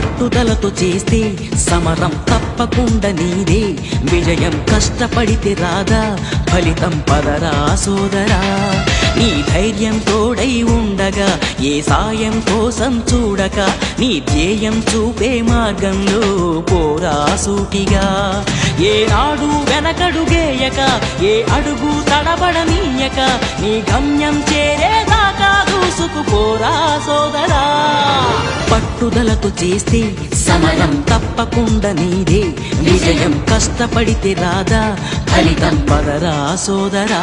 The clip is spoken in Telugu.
పట్టుదలతో చేస్తే సమరం తప్పకుండా నీదే విజయం కష్టపడితే రాదా ఫలితం పదరా సోదరా నీ ధైర్యం తోడై ఉండగా ఏ సాయం కోసం చూడక నీ ధ్యేయం చూపే మార్గంలో పోరా సూటిగా ఏనాడు వెనకడుగేయక ఏ అడుగు తడబడనీయక నీ గమ్యం చేరేదాకా దూసుకుపోరా సోదరా పట్టుదలతో చేస్తే సమరం తప్పకుండా నీదే విజయం కష్టపడితే రాదా ఫలితం పదరా సోదరా